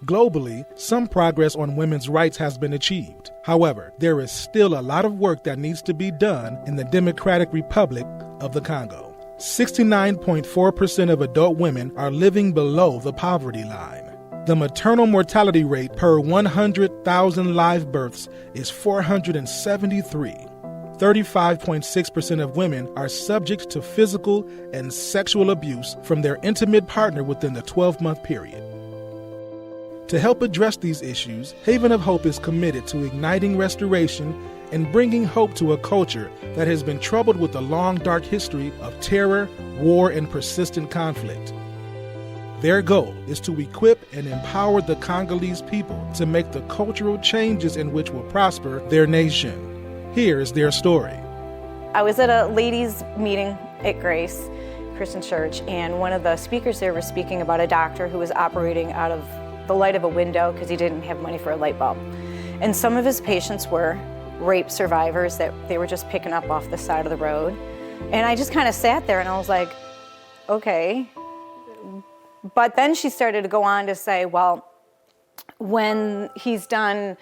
Globally, some progress on women's rights has been achieved. However, there is still a lot of work that needs to be done in the Democratic Republic of the Congo. 69.4% of adult women are living below the poverty line. The maternal mortality rate per 100,000 live births is 473. 35.6% of women are subject to physical and sexual abuse from their intimate partner within the 12-month period. To help address these issues, Haven of Hope is committed to igniting restoration and bringing hope to a culture that has been troubled with a long, dark history of terror, war, and persistent conflict. Their goal is to equip and empower the Congolese people to make the cultural changes in which will prosper their nation. Here's their story. I was at a ladies' meeting at Grace Christian Church, and one of the speakers there was speaking about a doctor who was operating out of the light of a window because he didn't have money for a light bulb. And some of his patients were rape survivors that they were just picking up off the side of the road. And I just kind of sat there and I was like, okay. But then she started to go on to say, well, when he's done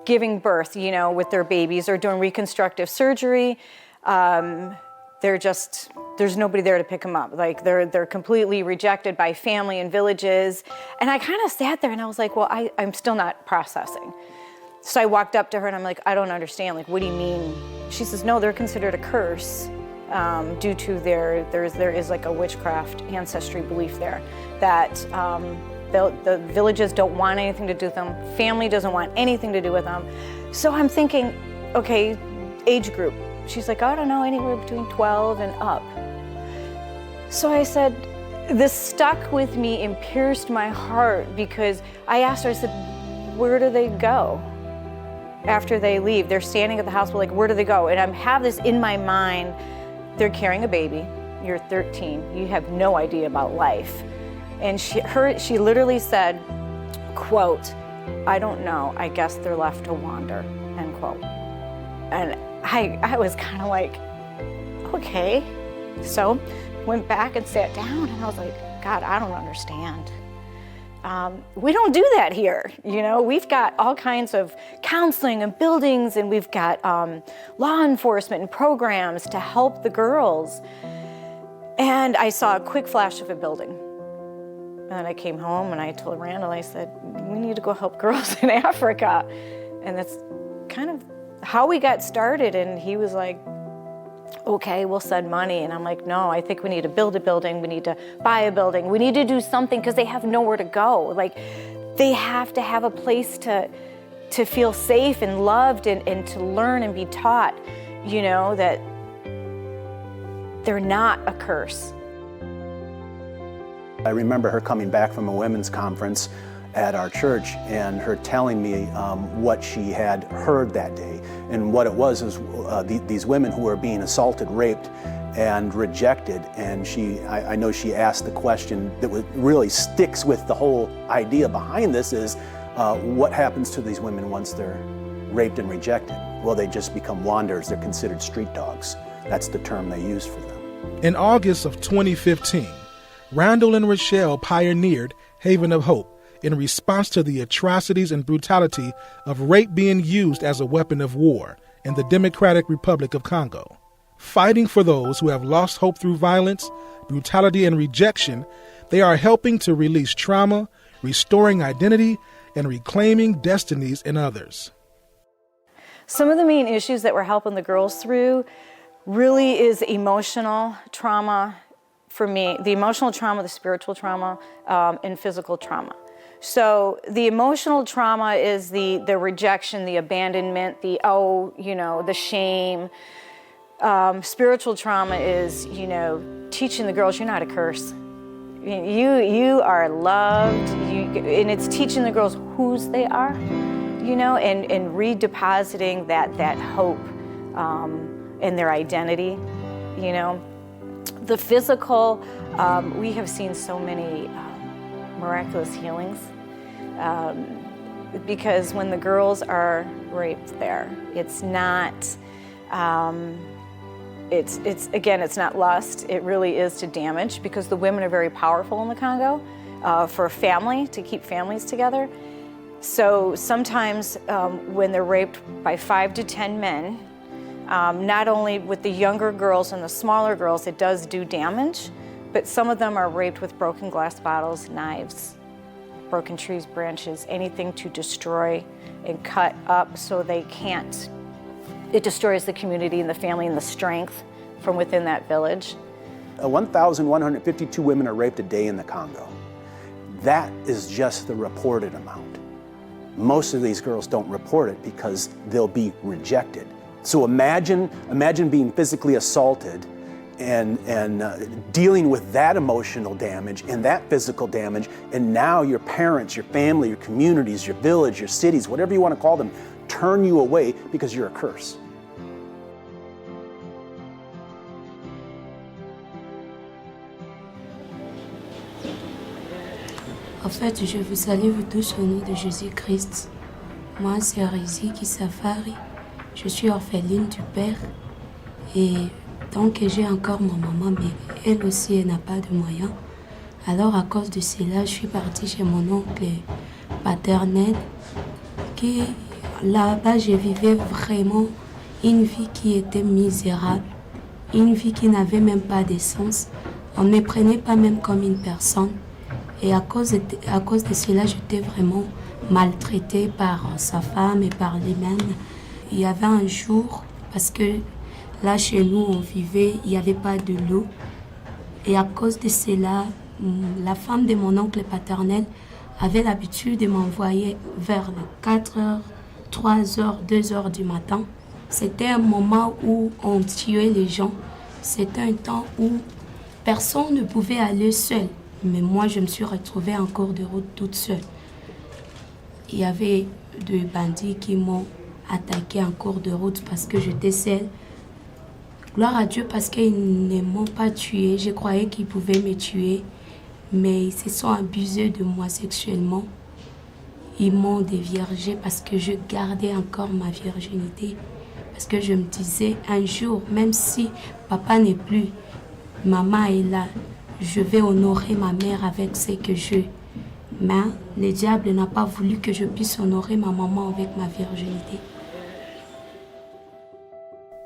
giving birth, with their babies or doing reconstructive surgery, there's nobody there to pick them up. Like they're completely rejected by family and villages. And I kind of sat there and I was like, well, I'm still not processing. So I walked up to her and I'm like, I don't understand. Like, what do you mean? She says, no, they're considered a curse due to there is like a witchcraft ancestry belief there that the villages don't want anything to do with them. Family doesn't want anything to do with them. So I'm thinking, okay, age group. She's like, I don't know, anywhere between 12 and up. So I said, this stuck with me and pierced my heart because I asked her, I said, where do they go after they leave? They're standing at the hospital, like, where do they go? And I have this in my mind, they're carrying a baby, you're 13, you have no idea about life. And she literally said, quote, I don't know, I guess they're left to wander, end quote. And I was kind of like, okay. So went back and sat down and I was like, God, I don't understand. We don't do that here. We've got all kinds of counseling and buildings, and we've got law enforcement and programs to help the girls. And I saw a quick flash of a building. And then I came home and I told Randall, I said, we need to go help girls in Africa. And that's kind of how we got started. And he was like, okay, we'll send money. And I'm like, no, I think we need to build a building. We need to buy a building. We need to do something because they have nowhere to go. Like, they have to have a place to feel safe and loved and to learn and be taught, that they're not a curse. I remember her coming back from a women's conference at our church and her telling me what she had heard that day. And what it was these women who were being assaulted, raped, and rejected. And I know she asked the question that really sticks with the whole idea behind this is, what happens to these women once they're raped and rejected? Well, they just become wanderers. They're considered street dogs. That's the term they use for them. In August of 2015, Randall and Rochelle pioneered Haven of Hope in response to the atrocities and brutality of rape being used as a weapon of war in the Democratic Republic of Congo. Fighting for those who have lost hope through violence, brutality, and rejection, they are helping to release trauma, restoring identity, and reclaiming destinies in others. Some of the main issues that we're helping the girls through really is emotional trauma for me, the emotional trauma, the spiritual trauma, and physical trauma. So the emotional trauma is the rejection, the abandonment, the shame. Spiritual trauma is, teaching the girls you're not a curse. You are loved, and it's teaching the girls whose they are, and redepositing that hope in their identity, The physical, we have seen so many miraculous healings because when the girls are raped there, it's not, it's not lust, it really is to damage because the women are very powerful in the Congo. for family, to keep families together. So sometimes when they're raped by 5 to 10 men, not only with the younger girls and the smaller girls, it does do damage, but some of them are raped with broken glass bottles, knives, broken trees, branches, anything to destroy and cut up so they can't. It destroys the community and the family and the strength from within that village. 1,152 women are raped a day in the Congo. That is just the reported amount. Most of these girls don't report it because they'll be rejected. So imagine being physically assaulted and dealing with that emotional damage and that physical damage, and now your parents, your family, your communities, your village, your cities, whatever you want to call them, turn you away because you're a curse. En fait, je vous salue vous tous au nom de Jésus-Christ. Moi, c'est Riziki Safari. Je suis orpheline du père. Et tant que j'ai encore ma maman, mais elle aussi, elle n'a pas de moyens. Alors, à cause de cela, je suis partie chez mon oncle paternel. Qui, là-bas, je vivais vraiment une vie qui était misérable. Une vie qui n'avait même pas de sens. On ne me prenait pas même comme une personne. Et à cause de cela, j'étais vraiment maltraitée par sa femme et par lui-même. Il y avait un jour, parce que là chez nous on vivait, il n'y avait pas de l'eau. Et à cause de cela, la femme de mon oncle paternel avait l'habitude de m'envoyer vers 4h, 3h, 2h du matin. C'était un moment où on tuait les gens. C'était un temps où personne ne pouvait aller seul. Mais moi, je me suis retrouvée en cours de route toute seule. Il y avait deux bandits qui m'ont attaquée en cours de route parce que j'étais seule. Gloire à Dieu parce qu'ils ne m'ont pas tuée. Je croyais qu'ils pouvaient me tuer, mais ils se sont abusés de moi sexuellement. Ils m'ont déviergée parce que je gardais encore ma virginité. Parce que je me disais, un jour, même si papa n'est plus, maman est là. Je vais honorer ma mère avec ce que j'ai. Mais le diable n'a pas voulu que je puisse honorer ma maman avec ma virginité.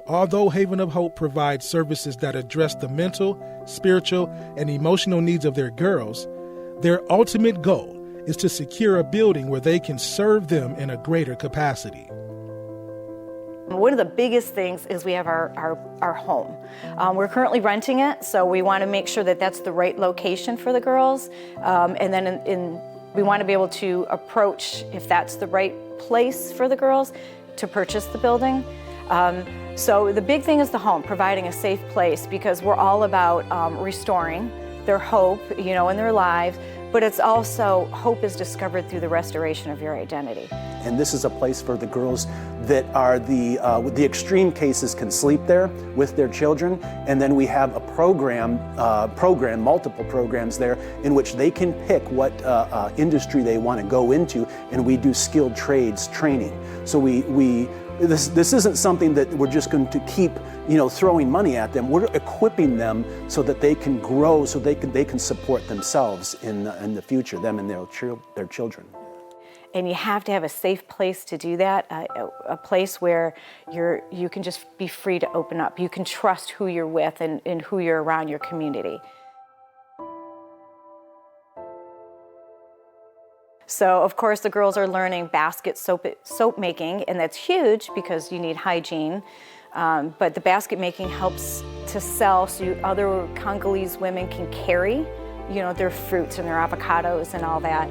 Although Haven of Hope provides services that address the mental, spiritual, and emotional needs of their girls, their ultimate goal is to secure a building where they can serve them in a greater capacity. One of the biggest things is we have our home. We're currently renting it, so we want to make sure that that's the right location for the girls. And then we want to be able to approach, if that's the right place for the girls, to purchase the building. So the big thing is the home, providing a safe place, because we're all about restoring their hope, in their lives, but it's also hope is discovered through the restoration of your identity. And this is a place for the girls that are with the extreme cases can sleep there with their children, and then we have a multiple programs there in which they can pick what industry they want to go into, and we do skilled trades training. So this isn't something that we're just going to keep throwing money at them. We're equipping them so that they can grow, so they can support themselves in the future, them and their children. And you have to have a safe place to do that, a place where you can just be free to open up. You can trust who you're with and who you're around, your community. So, of course, the girls are learning basket soap making, and that's huge because you need hygiene. But the basket making helps to sell so other Congolese women can carry, their fruits and their avocados and all that.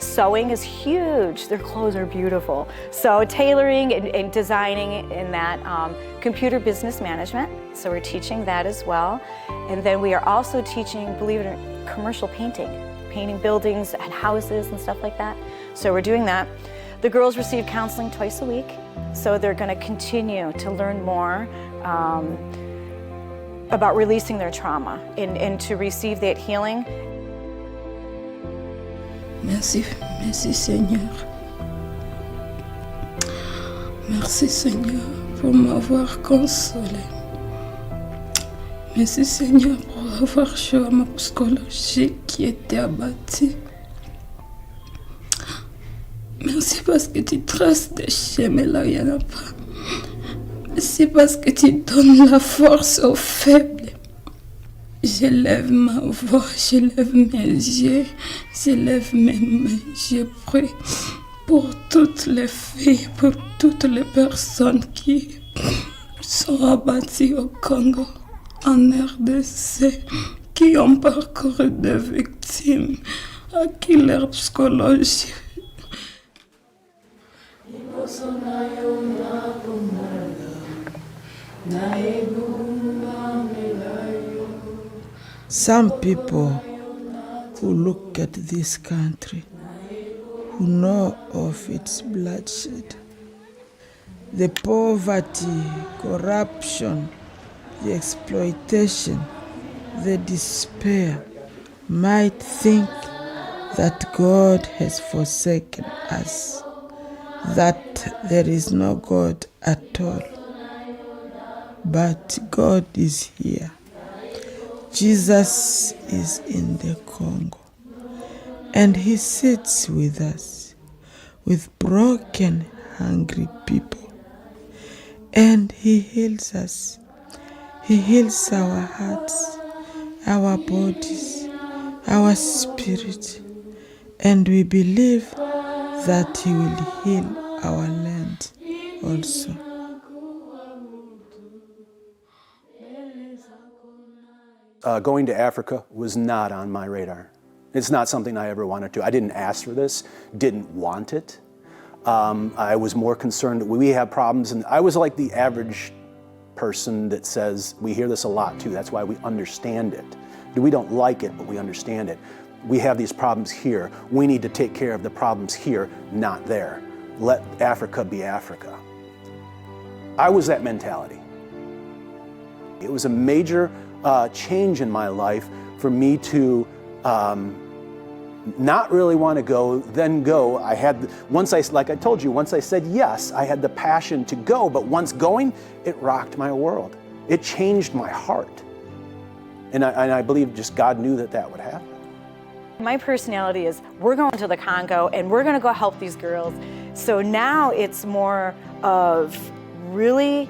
Sewing is huge. Their clothes are beautiful. So tailoring and designing in that, computer business management. So we're teaching that as well. And then we are also teaching, believe it or not, commercial painting buildings and houses and stuff like that. So we're doing that. The girls receive counseling twice a week. So they're going to continue to learn more about releasing their trauma and to receive that healing. Merci Seigneur. Merci Seigneur pour m'avoir consolé. Merci Seigneur pour avoir choisi ma psychologie qui était abattue. Merci parce que tu traces des chemins là où il n'y en a pas. Merci parce que tu donnes la force aux faibles. Je lève ma voix, je lève mes yeux, je lève mes mains. Je prie pour toutes les filles, pour toutes les personnes qui sont abattues au Congo, en RDC, qui ont parcouru des victimes, à qui leur psychologie. Some people who look at this country, who know of its bloodshed, the poverty, corruption, the exploitation, the despair, might think that God has forsaken us, that there is no God at all. But God is here. Jesus is in the Congo, and he sits with us, with broken, hungry people, and he heals us. He heals our hearts, our bodies, our spirit, and we believe that he will heal our land also. Going to Africa was not on my radar. It's not something I ever wanted to. I didn't ask for this, didn't want it. I was more concerned that we have problems, and I was like the average person that says, we hear this a lot too, that's why we understand it. We don't like it, but we understand it. We have these problems here. We need to take care of the problems here, not there. Let Africa be Africa. I was that mentality. It was a major change in my life for me to not really want to go, then go. Like I told you, once I said yes, I had the passion to go, but once going, it rocked my world. It changed my heart. And I believe just God knew that would happen. My personality is, we're going to the Congo and we're going to go help these girls. So now it's more of really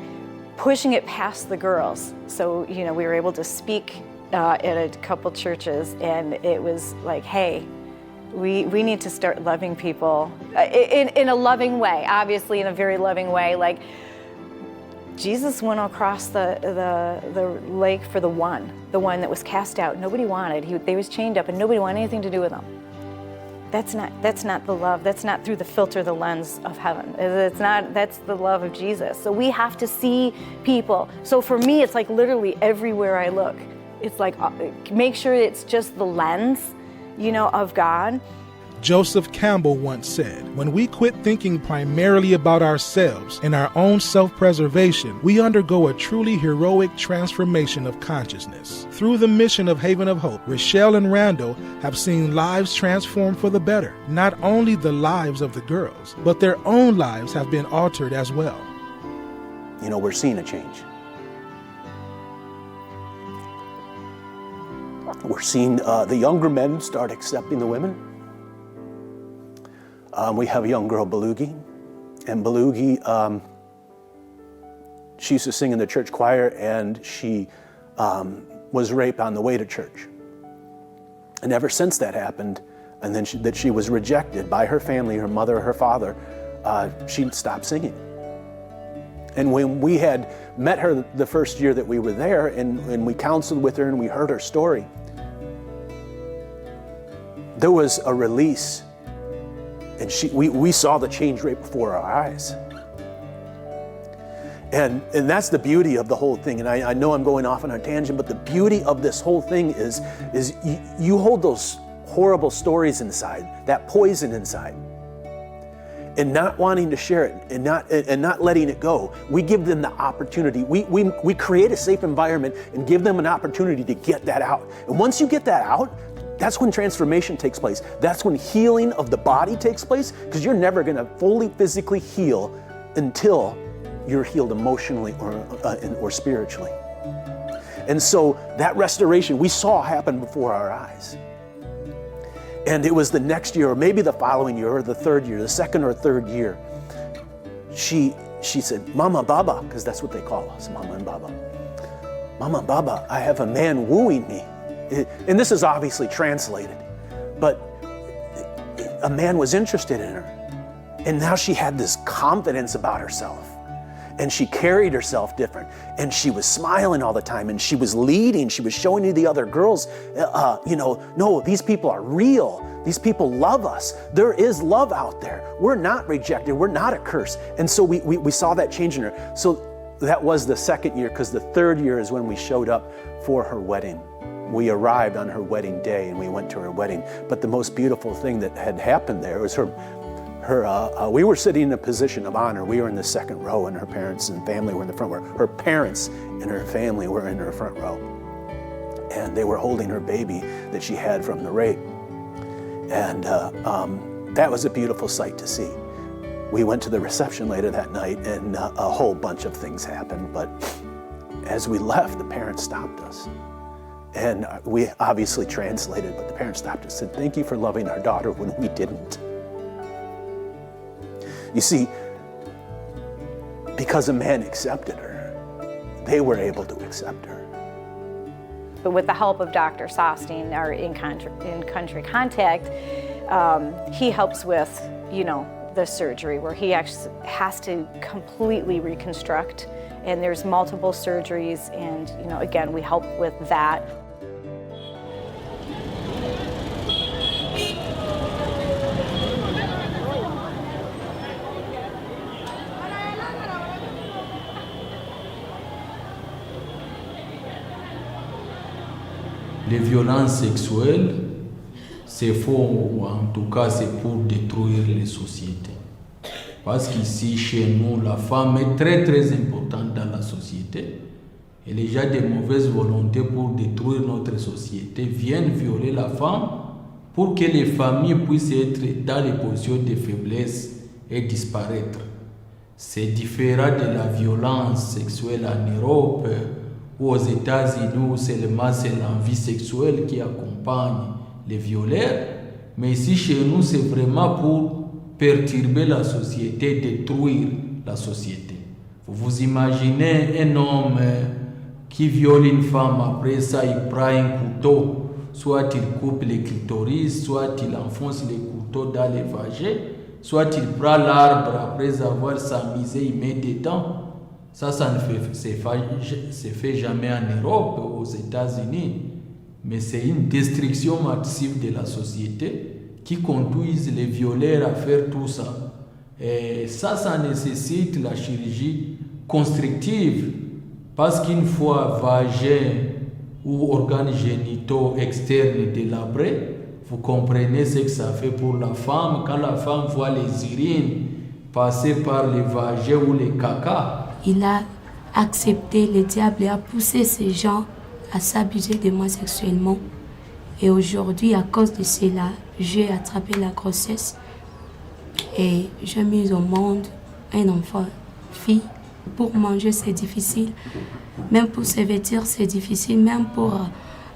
pushing it past the girls. So, we were able to speak at a couple churches, and it was like, hey, we need to start loving people in a loving way, obviously in a very loving way. Like, Jesus went across the lake for the one that was cast out. Nobody wanted. They was chained up, and nobody wanted anything to do with him. That's not the love. That's not through the filter, the lens of heaven. That's the love of Jesus. So we have to see people. So for me, it's like literally everywhere I look, it's like, make sure it's just the lens, of God. Joseph Campbell once said, when we quit thinking primarily about ourselves and our own self-preservation, we undergo a truly heroic transformation of consciousness. Through the mission of Haven of Hope, Rochelle and Randall have seen lives transformed for the better. Not only the lives of the girls, but their own lives have been altered as well. We're seeing a change. We're seeing the younger men start accepting the women. We have a young girl, Belugi, and Belugi, she used to sing in the church choir, and she was raped on the way to church. And ever since that happened, and then she was rejected by her family, her mother, her father, she stopped singing. And when we had met her the first year that we were there, and we counseled with her and we heard her story, there was a release. And we saw the change right before our eyes. And that's the beauty of the whole thing. And I know I'm going off on a tangent, but the beauty of this whole thing is you hold those horrible stories inside, that poison inside, and not wanting to share it and not letting it go. We give them the opportunity. We create a safe environment and give them an opportunity to get that out. And once you get that out, that's when transformation takes place. That's when healing of the body takes place, because you're never going to fully physically heal until you're healed emotionally or spiritually. And so that restoration we saw happen before our eyes. And it was the next year, or maybe the following year, or the third year, the second or third year, she said, Mama, Baba, because that's what they call us, Mama and Baba. Mama, Baba, I have a man wooing me. And this is obviously translated, but a man was interested in her. And now she had this confidence about herself. And she carried herself different. And she was smiling all the time. And she was leading. She was showing to the other girls, no, these people are real. These people love us. There is love out there. We're not rejected. We're not a curse. And so we saw that change in her. So that was the second year, because the third year is when we showed up for her wedding. We arrived on her wedding day and we went to her wedding. But the most beautiful thing that had happened there was we were sitting in a position of honor. We were in the second row, and her parents and family were in the front row. Her parents and her family were in her front row. And they were holding her baby that she had from the rape. And that was a beautiful sight to see. We went to the reception later that night, and a whole bunch of things happened. But as we left, the parents stopped us. And we obviously translated, but the parents stopped us and said, thank you for loving our daughter when we didn't. You see, because a man accepted her, they were able to accept her. But with the help of Dr. Sosting, our in-country contact, he helps with, the surgery, where he actually has to completely reconstruct, and there's multiple surgeries, and again, we help with that. Les violences sexuelles, c'est faux, ou en tout cas c'est pour détruire les sociétés. Parce qu'ici, chez nous, la femme est très très importante dans la société. Et les gens de mauvaise volonté pour détruire notre société viennent violer la femme pour que les familles puissent être dans les positions de faiblesse et disparaître. C'est différent de la violence sexuelle en Europe ou aux États-Unis où seulement c'est l'envie sexuelle qui accompagne les violeurs. Mais ici, chez nous, c'est vraiment pour perturber la société, détruire la société. Vous imaginez un homme qui viole une femme, après ça il prend un couteau, soit il coupe les clitoris, soit il enfonce les couteaux dans les vagins, soit il prend l'arbre après avoir s'amusé, il met dedans. Ça ne se fait jamais en Europe, aux États-Unis, mais c'est une destruction massive de la société qui conduisent les violeurs à faire tout ça. Et ça nécessite la chirurgie constructive, parce qu'une fois vagin ou organes génitaux externes délabrés, vous comprenez ce que ça fait pour la femme. Quand la femme voit les urines passer par les vagins ou les caca. Il a accepté le diable et a poussé ces gens à s'abuser de moi sexuellement. Et aujourd'hui, à cause de cela, j'ai attrapé la grossesse et j'ai mis au monde un enfant, fille. Pour manger, c'est difficile. Même pour se vêtir, c'est difficile. Même pour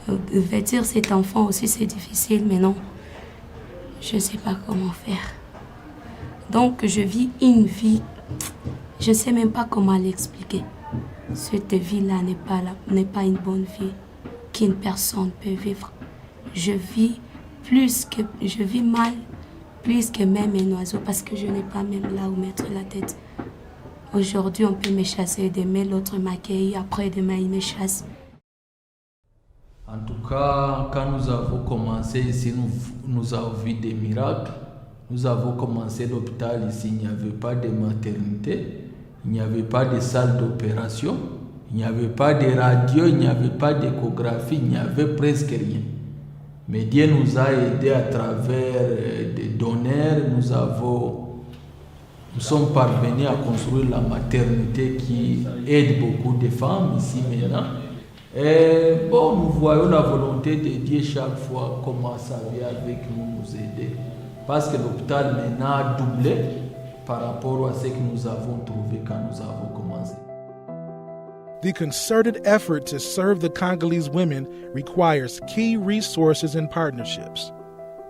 vêtir cet enfant aussi, c'est difficile. Mais non, je ne sais pas comment faire. Donc, je vis une vie, je ne sais même pas comment l'expliquer. Cette vie-là n'est pas une bonne vie qu'une personne peut vivre. Je vis mal, plus que même un oiseau, parce que je n'ai pas même là où mettre la tête. Aujourd'hui, on peut me chasser, demain l'autre m'accueille, après-demain il me chasse. En tout cas, quand nous avons commencé ici, nous avons vu des miracles. Nous avons commencé l'hôpital ici, il n'y avait pas de maternité, il n'y avait pas de salle d'opération, il n'y avait pas de radio, il n'y avait pas d'échographie, il n'y avait presque rien. Mais Dieu nous a aidés à travers des donneurs. Nous sommes parvenus à construire la maternité qui aide beaucoup de femmes ici maintenant. Et bon, nous voyons la volonté de Dieu chaque fois comment ça vient avec nous aider. Parce que l'hôpital maintenant a doublé par rapport à ce que nous avons trouvé quand nous avons commencé. The concerted effort to serve the Congolese women requires key resources and partnerships.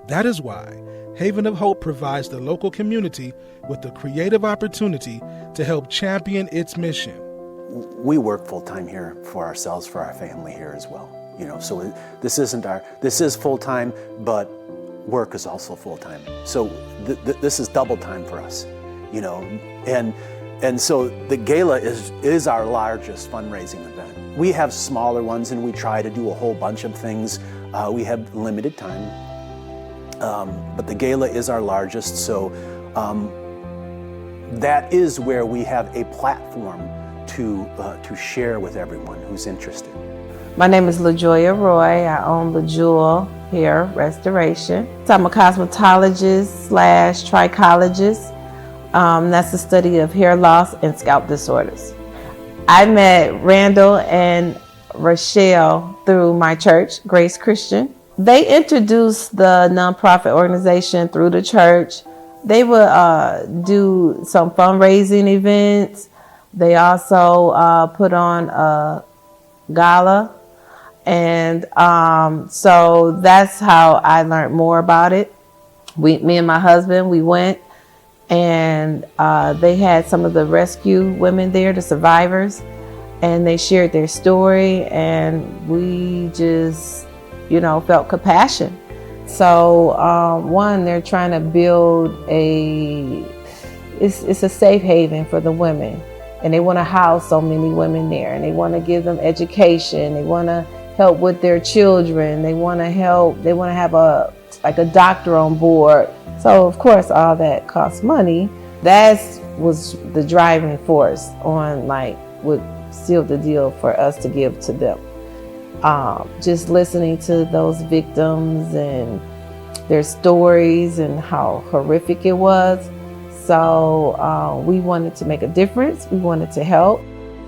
That is why Haven of Hope provides the local community with the creative opportunity to help champion its mission. We work full-time here for ourselves, for our family here as well. So this is full-time, but work is also full-time. So this is double time for us, and so the gala is our largest fundraising event. We have smaller ones and we try to do a whole bunch of things. We have limited time, but the gala is our largest, so that is where we have a platform to share with everyone who's interested. My name is LaJoya Roy. I own La Jewel Hair Restoration. So I'm a cosmetologist / trichologist. That's the study of hair loss and scalp disorders. I met Randall and Rochelle through my church, Grace Christian. They introduced the nonprofit organization through the church. They would do some fundraising events. They also put on a gala. And so that's how I learned more about it. Me and my husband, we went, and they had some of the rescue women there, the survivors, and they shared their story, and we just, felt compassion. So one, they're trying to build it's a safe haven for the women, and they want to house so many women there, and they want to give them education. They want to help with their children. They want to have a doctor on board. So of course all that costs money. That was the driving force on what sealed the deal for us to give to them. Just listening to those victims and their stories and how horrific it was. So we wanted to make a difference. We wanted to help.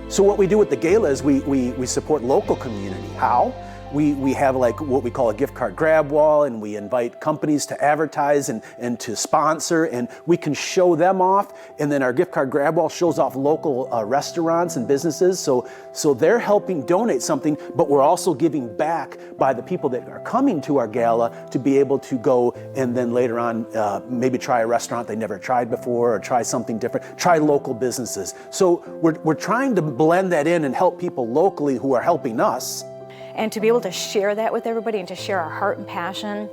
So what we do with the gala is we support local community. How? We have what we call a gift card grab wall, and we invite companies to advertise and to sponsor, and we can show them off, and then our gift card grab wall shows off local restaurants and businesses, so they're helping donate something, but we're also giving back by the people that are coming to our gala to be able to go and then later on maybe try a restaurant they never tried before, or try something different, try local businesses. So we're trying to blend that in and help people locally who are helping us. And to be able to share that with everybody and to share our heart and passion,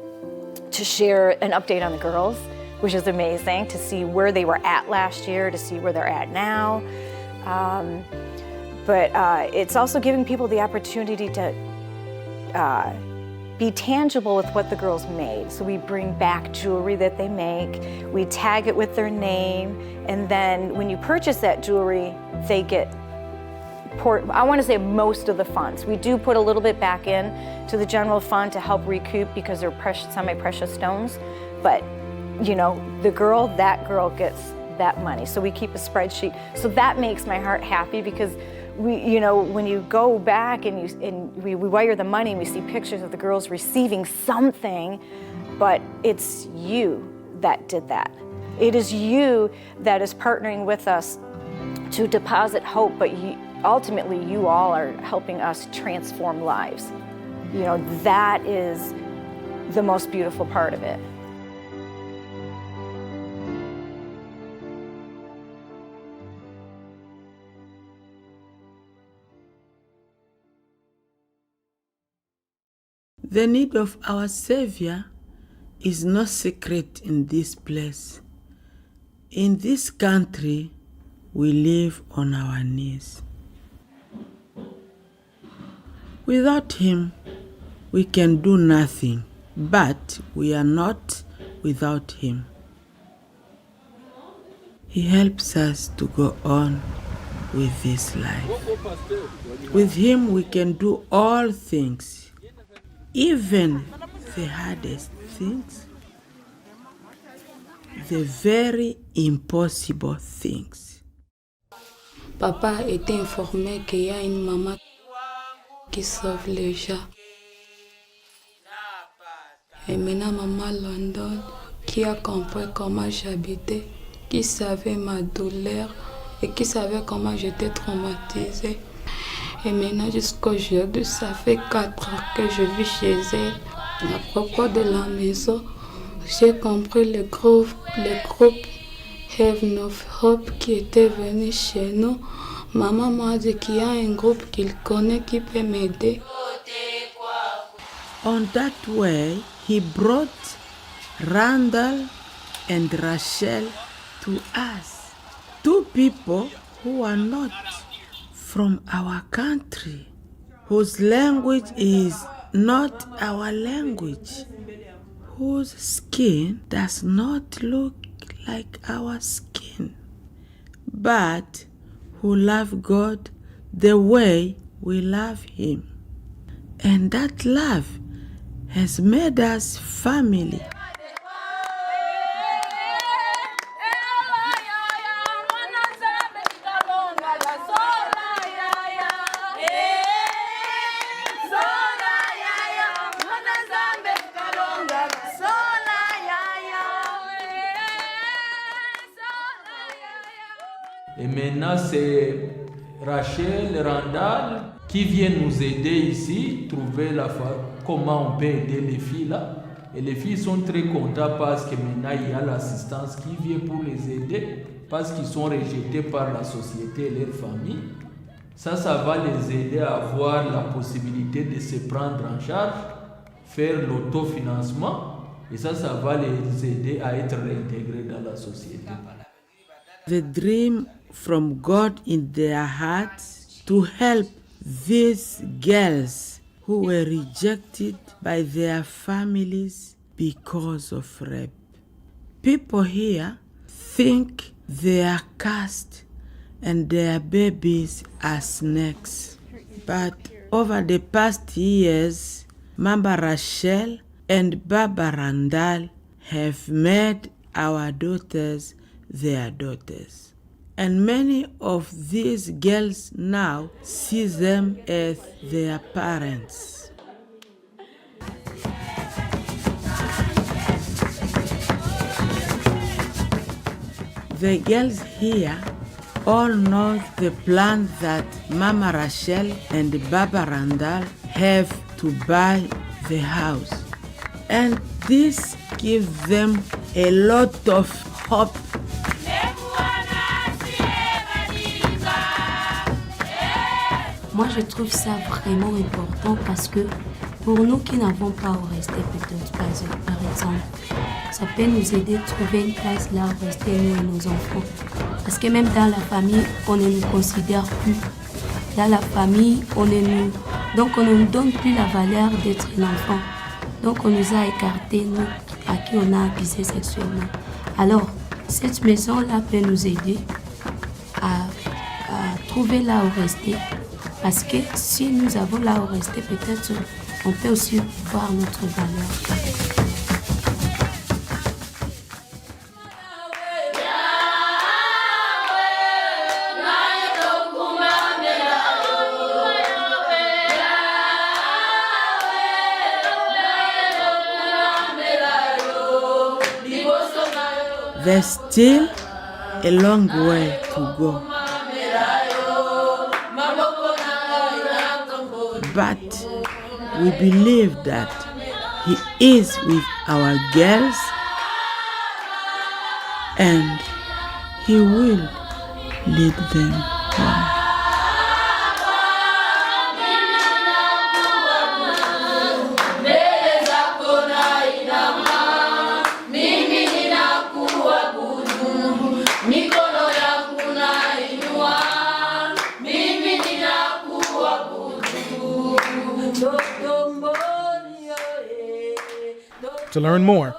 to share an update on the girls, which is amazing, to see where they were at last year, to see where they're at now. But it's also giving people the opportunity to be tangible with what the girls made. So we bring back jewelry that they make, we tag it with their name, and then when you purchase that jewelry, they get I want to say most of the funds. We do put a little bit back in to the general fund to help recoup because they're semi-precious stones. But, that girl gets that money. So we keep a spreadsheet. So that makes my heart happy because when you go back and we wire the money and we see pictures of the girls receiving something, but it's you that did that. It is you that is partnering with us to deposit hope, but ultimately, you all are helping us transform lives. That is the most beautiful part of it. The need of our Savior is no secret in this place. In this country, we live on our knees. Without him, we can do nothing, but we are not without him. He helps us to go on with this life. With him, we can do all things, even the hardest things, the very impossible things. Papa était informé qu'il y a une maman qui sauve les gens. Et maintenant, maman London, qui a compris comment j'habitais, qui savait ma douleur et qui savait comment j'étais traumatisée. Et maintenant, jusqu'aujourd'hui, ça fait 4 ans que je vis chez elle. À propos de la maison, j'ai compris le groupe Heaven of Hope qui était venu chez nous. Maman m'a dit qu'il y a un groupe qu'il connaît qui peut m'aider. On that way, he brought Randall and Rachel to us, 2 people who are not from our country, whose language is not our language, whose skin does not look like our skin, but who love God the way we love Him. And that love has made us family. Et maintenant, c'est Rachel, Randall qui viennent nous aider ici, trouver comment on peut aider les filles là. Et les filles sont très contentes parce que maintenant il y a l'assistance qui vient pour les aider parce qu'ils sont rejetés par la société et leur famille. Ça va les aider à avoir la possibilité de se prendre en charge, faire l'autofinancement et ça va les aider à être réintégrés dans la société. The dream from God in their hearts to help these girls who were rejected by their families because of rape. People here think they are cursed and their babies are snakes. But over the past years, Mama Rachel and Baba Randall have made our daughters their daughters. And many of these girls now see them as their parents. The girls here all know the plan that Mama Rachel and Baba Randall have to buy the house. And this gives them a lot of hope. Moi, je trouve ça vraiment important parce que pour nous qui n'avons pas où rester, peut-être par exemple, ça peut nous aider à trouver une place là où rester nous et nos enfants. Parce que même dans la famille, on ne nous considère plus. Dans la famille, donc on ne nous donne plus la valeur d'être un enfant. Donc on nous a écartés, nous, à qui on a abusé sexuellement. Alors, cette maison-là peut nous aider à trouver là où rester. Parce que si nous avons là où rester, peut-être on peut aussi voir notre valeur. There's still a long way to go. But we believe that He is with our girls and He will lead them home. To learn more,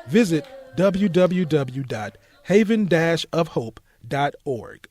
visit www.haven-ofhope.org.